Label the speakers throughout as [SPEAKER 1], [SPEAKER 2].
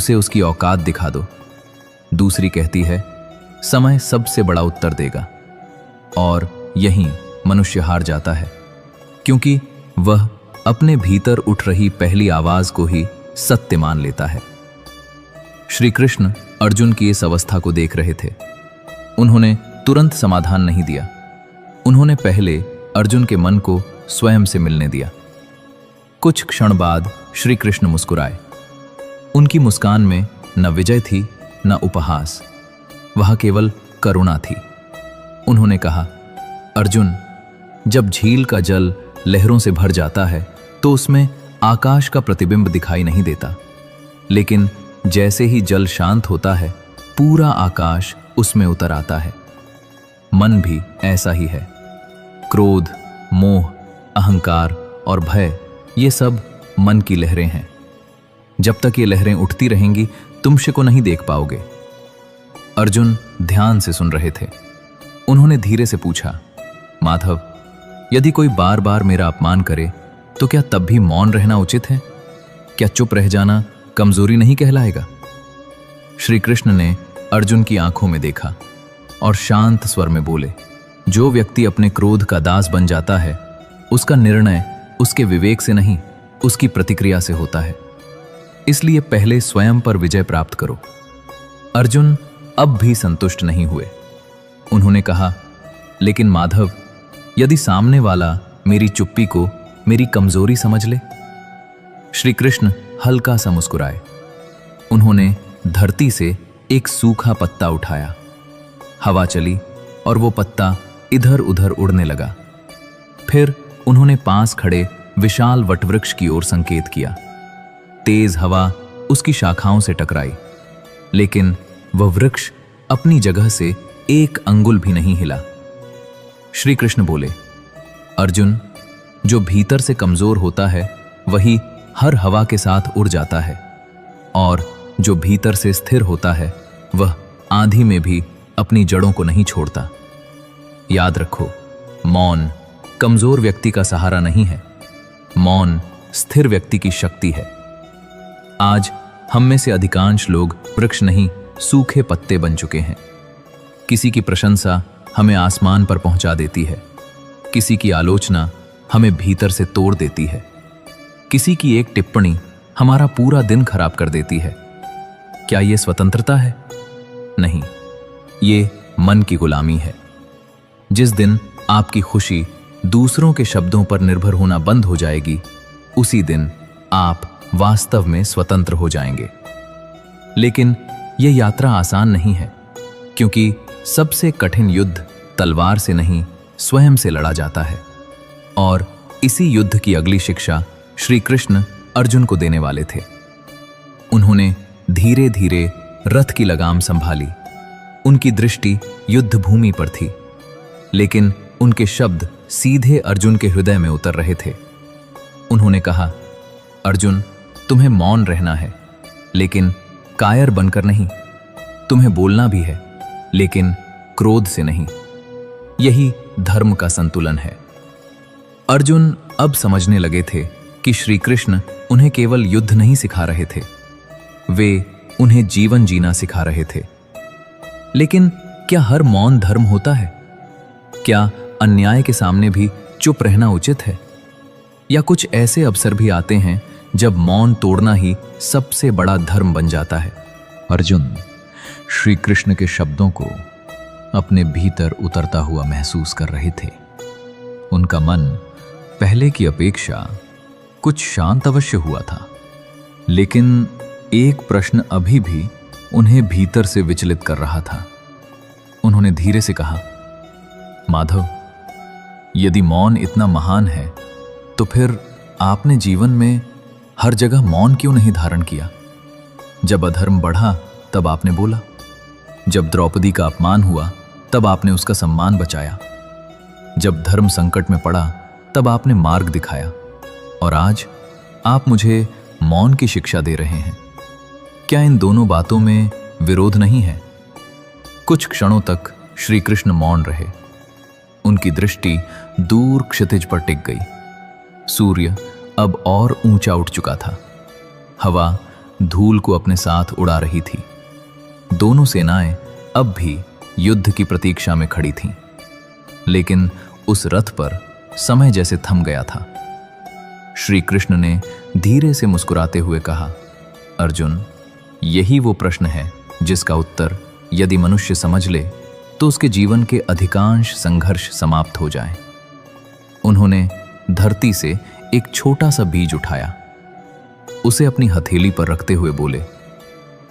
[SPEAKER 1] उसे उसकी औकात दिखा दो। दूसरी कहती है, समय सबसे बड़ा उत्तर देगा। और यहीं मनुष्य हार जाता है, क्योंकि वह अपने भीतर उठ रही पहली आवाज को ही सत्य मान लेता है। श्री कृष्ण अर्जुन की इस अवस्था को देख रहे थे। उन्होंने तुरंत समाधान नहीं दिया। उन्होंने पहले अर्जुन के मन को स्वयं से मिलने दिया। कुछ क्षण बाद श्री कृष्ण मुस्कुराए। उनकी मुस्कान में न विजय थी न उपहास, वह केवल करुणा थी। उन्होंने कहा, अर्जुन, जब झील का जल लहरों से भर जाता है तो उसमें आकाश का प्रतिबिंब दिखाई नहीं देता, लेकिन जैसे ही जल शांत होता है पूरा आकाश उसमें उतर आता है। मन भी ऐसा ही है। क्रोध, मोह, अहंकार और भय, ये सब मन की लहरें हैं। जब तक ये लहरें उठती रहेंगी तुम शिव को नहीं देख पाओगे। अर्जुन ध्यान से सुन रहे थे। उन्होंने धीरे से पूछा, माधव, यदि कोई बार बार मेरा अपमान करे तो क्या तब भी मौन रहना उचित है? क्या चुप रह जाना कमजोरी नहीं कहलाएगा? श्री कृष्ण ने अर्जुन की आंखों में देखा और शांत स्वर में बोले, जो व्यक्ति अपने क्रोध का दास बन जाता है उसका निर्णय उसके विवेक से नहीं, उसकी प्रतिक्रिया से होता है। इसलिए पहले स्वयं पर विजय प्राप्त करो। अर्जुन अब भी संतुष्ट नहीं हुए। उन्होंने कहा, लेकिन माधव, यदि सामने वाला मेरी चुप्पी को मेरी कमजोरी समझ ले? श्री कृष्ण हल्का सा मुस्कुराए। उन्होंने धरती से एक सूखा पत्ता उठाया। हवा चली और वो पत्ता इधर उधर उड़ने लगा। फिर उन्होंने पास खड़े विशाल वटवृक्ष की ओर संकेत किया। तेज हवा उसकी शाखाओं से टकराई, लेकिन वह वृक्ष अपनी जगह से एक अंगुल भी नहीं हिला। श्री कृष्ण बोले, अर्जुन, जो भीतर से कमजोर होता है वही हर हवा के साथ उड़ जाता है, और जो भीतर से स्थिर होता है वह आंधी में भी अपनी जड़ों को नहीं छोड़ता। याद रखो, मौन कमजोर व्यक्ति का सहारा नहीं है, मौन स्थिर व्यक्ति की शक्ति है। आज हम में से अधिकांश लोग वृक्ष नहीं, सूखे पत्ते बन चुके हैं। किसी की प्रशंसा हमें आसमान पर पहुंचा देती है, किसी की आलोचना हमें भीतर से तोड़ देती है, किसी की एक टिप्पणी हमारा पूरा दिन खराब कर देती है। क्या यह स्वतंत्रता है? नहीं, ये मन की गुलामी है। जिस दिन आपकी खुशी दूसरों के शब्दों पर निर्भर होना बंद हो जाएगी, उसी दिन आप वास्तव में स्वतंत्र हो जाएंगे। लेकिन यह यात्रा आसान नहीं है, क्योंकि सबसे कठिन युद्ध तलवार से नहीं, स्वयं से लड़ा जाता है। और इसी युद्ध की अगली शिक्षा श्री कृष्ण अर्जुन को देने वाले थे। उन्होंने धीरे धीरे रथ की लगाम संभाली। उनकी दृष्टि युद्ध भूमि पर थी, लेकिन उनके शब्द सीधे अर्जुन के हृदय में उतर रहे थे। उन्होंने कहा, अर्जुन, तुम्हें मौन रहना है, लेकिन कायर बनकर नहीं। तुम्हें बोलना भी है, लेकिन क्रोध से नहीं। यही धर्म का संतुलन है। अर्जुन अब समझने लगे थे कि श्री कृष्ण उन्हें केवल युद्ध नहीं सिखा रहे थे, वे उन्हें जीवन जीना सिखा रहे थे। लेकिन क्या हर मौन धर्म होता है? क्या अन्याय के सामने भी चुप रहना उचित है? या कुछ ऐसे अवसर भी आते हैं जब मौन तोड़ना ही सबसे बड़ा धर्म बन जाता है?
[SPEAKER 2] अर्जुन श्री कृष्ण के शब्दों को अपने भीतर उतरता हुआ महसूस कर रहे थे। उनका मन पहले की अपेक्षा कुछ शांत अवश्य हुआ था, लेकिन एक प्रश्न अभी भी उन्हें भीतर से विचलित कर रहा था। उन्होंने धीरे से कहा, माधव, यदि मौन इतना महान है तो फिर आपने जीवन में हर जगह मौन क्यों नहीं धारण किया? जब अधर्म बढ़ा तब आपने बोला, जब द्रौपदी का अपमान हुआ तब आपने उसका सम्मान बचाया, जब धर्म संकट में पड़ा तब आपने मार्ग दिखाया, और आज आप मुझे मौन की शिक्षा दे रहे हैं। क्या इन दोनों बातों में विरोध नहीं है? कुछ क्षणों तक श्री कृष्ण मौन रहे। उनकी दृष्टि दूर क्षितिज पर टिक गई। सूर्य अब और ऊंचा उठ चुका था। हवा
[SPEAKER 1] धूल को अपने साथ उड़ा रही थी। दोनों सेनाएं अब भी युद्ध की प्रतीक्षा में खड़ी थीं, लेकिन उस रथ पर समय जैसे थम गया था। श्री कृष्ण ने धीरे से मुस्कुराते हुए कहा, अर्जुन, यही वो प्रश्न है जिसका उत्तर यदि मनुष्य समझ ले तो उसके जीवन के अधिकांश संघर्ष समाप्त हो जाएं। उन्होंने धरती से एक छोटा सा बीज उठाया, उसे अपनी हथेली पर रखते हुए बोले,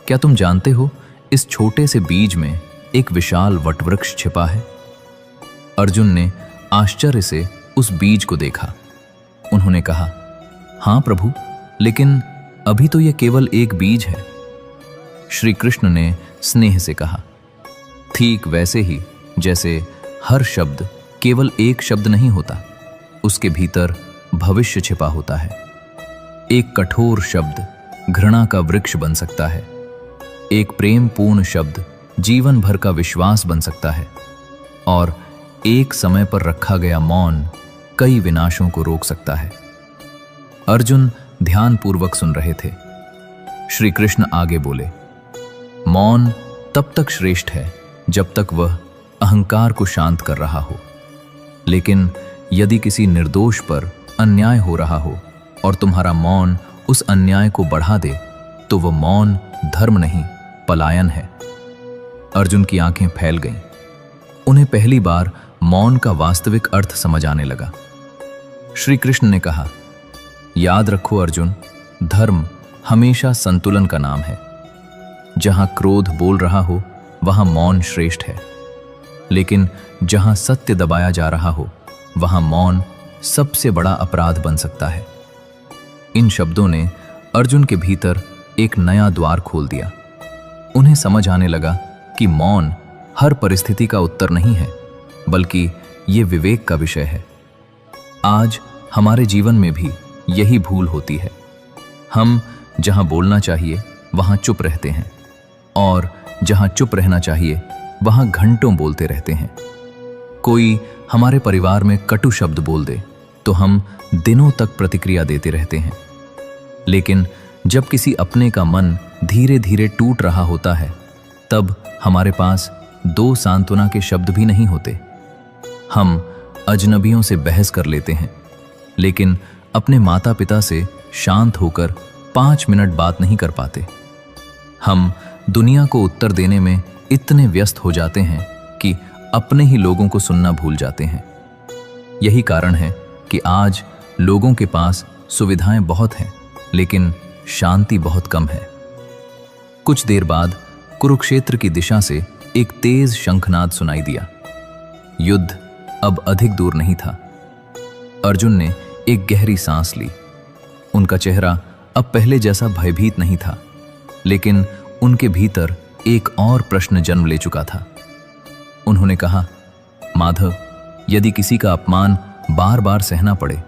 [SPEAKER 1] क्या तुम जानते हो इस छोटे से बीज में एक विशाल वटवृक्ष छिपा है? अर्जुन ने आश्चर्य से उस बीज को देखा। उन्होंने कहा, हाँ प्रभु, लेकिन अभी तो यह केवल एक बीज है। श्री कृष्ण ने स्नेह से कहा, ठीक वैसे ही जैसे हर शब्द केवल एक शब्द नहीं होता, उसके भीतर भविष्य छिपा होता है। एक कठोर शब्द घृणा का वृक्ष बन सकता है, एक प्रेमपूर्ण शब्द जीवन भर का विश्वास बन सकता है, और एक समय पर रखा गया मौन कई विनाशों को रोक सकता है। अर्जुन ध्यानपूर्वक सुन रहे थे। श्री कृष्ण आगे बोले, मौन तब तक श्रेष्ठ है जब तक वह अहंकार को शांत कर रहा हो, लेकिन यदि किसी निर्दोष पर अन्याय हो रहा हो और तुम्हारा मौन उस अन्याय को बढ़ा दे तो वह मौन धर्म नहीं, पलायन है। अर्जुन की आंखें फैल गईं। उन्हें पहली बार मौन का वास्तविक अर्थ समझ आने लगा। श्री कृष्ण ने कहा, याद रखो अर्जुन, धर्म हमेशा संतुलन का नाम है। जहां क्रोध बोल रहा हो वहां मौन श्रेष्ठ है, लेकिन जहां सत्य दबाया जा रहा हो वहां मौन सबसे बड़ा अपराध बन सकता है। इन शब्दों ने अर्जुन के भीतर एक नया द्वार खोल दिया। उन्हें समझ आने लगा कि मौन हर परिस्थिति का उत्तर नहीं है, बल्कि ये विवेक का विषय है। आज हमारे जीवन में भी यही भूल होती है। हम जहां बोलना चाहिए वहां चुप रहते हैं, और जहां चुप रहना चाहिए वहां घंटों बोलते रहते हैं। कोई हमारे परिवार में कटु शब्द बोल दे तो हम दिनों तक प्रतिक्रिया देते रहते हैं, लेकिन जब किसी अपने का मन धीरे धीरे टूट रहा होता है तब हमारे पास दो सांत्वना के शब्द भी नहीं होते। हम अजनबियों से बहस कर लेते हैं, लेकिन अपने माता पिता से शांत होकर 5 मिनट बात नहीं कर पाते। हम दुनिया को उत्तर देने में इतने व्यस्त हो जाते हैं कि अपने ही लोगों को सुनना भूल जाते हैं। यही कारण है कि आज लोगों के पास सुविधाएं बहुत हैं, लेकिन शांति बहुत कम है। कुछ देर बाद कुरुक्षेत्र की दिशा से एक तेज शंखनाद सुनाई दिया। युद्ध अब अधिक दूर नहीं था। अर्जुन ने एक गहरी सांस ली। उनका चेहरा अब पहले जैसा भयभीत नहीं था, लेकिन उनके भीतर एक और प्रश्न जन्म ले चुका था। उन्होंने कहा, माधव, यदि किसी का अपमान बार बार सहना पड़े,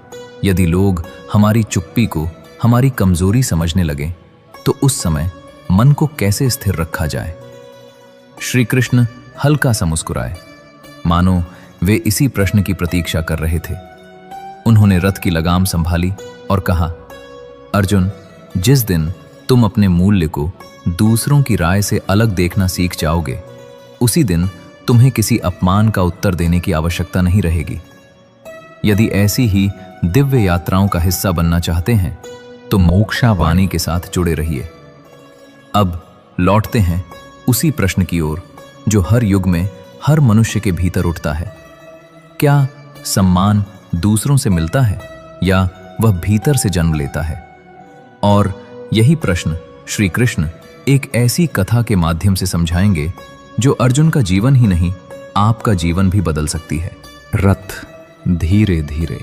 [SPEAKER 1] यदि लोग हमारी चुप्पी को हमारी कमजोरी समझने लगे, तो उस समय मन को कैसे स्थिर रखा जाए? श्री कृष्ण हल्का सा मुस्कुराए, मानो वे इसी प्रश्न की प्रतीक्षा कर रहे थे। उन्होंने रथ की लगाम संभाली और कहा, अर्जुन, जिस दिन तुम अपने मूल्य को दूसरों की राय से अलग देखना सीख जाओगे, उसी दिन तुम्हें किसी अपमान का उत्तर देने की आवश्यकता नहीं रहेगी। यदि ऐसी ही दिव्य यात्राओं का हिस्सा बनना चाहते हैं तो मोक्षवाणी के साथ जुड़े रहिए। अब लौटते हैं उसी प्रश्न की ओर जो हर युग में हर मनुष्य के भीतर उठता है। क्या सम्मान दूसरों से मिलता है या वह भीतर से जन्म लेता है? और यही प्रश्न श्री कृष्ण एक ऐसी कथा के माध्यम से समझाएंगे जो अर्जुन का जीवन ही नहीं, आपका जीवन भी बदल सकती है।
[SPEAKER 2] रथ धीरे धीरे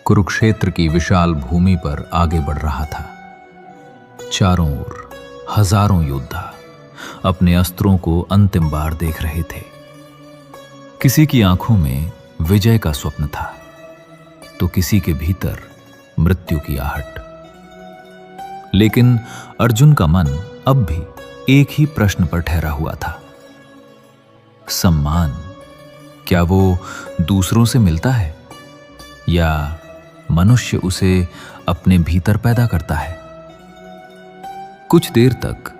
[SPEAKER 2] कुरुक्षेत्र की विशाल भूमि पर आगे बढ़ रहा था। चारों ओर हजारों योद्धा अपने अस्त्रों को अंतिम बार देख रहे थे। किसी की आंखों में विजय का स्वप्न था, तो किसी के भीतर मृत्यु की आहट। लेकिन अर्जुन का मन अब भी एक ही प्रश्न पर ठहरा हुआ था। सम्मान क्या वो दूसरों से मिलता है या मनुष्य उसे अपने भीतर पैदा करता है?
[SPEAKER 1] कुछ देर तक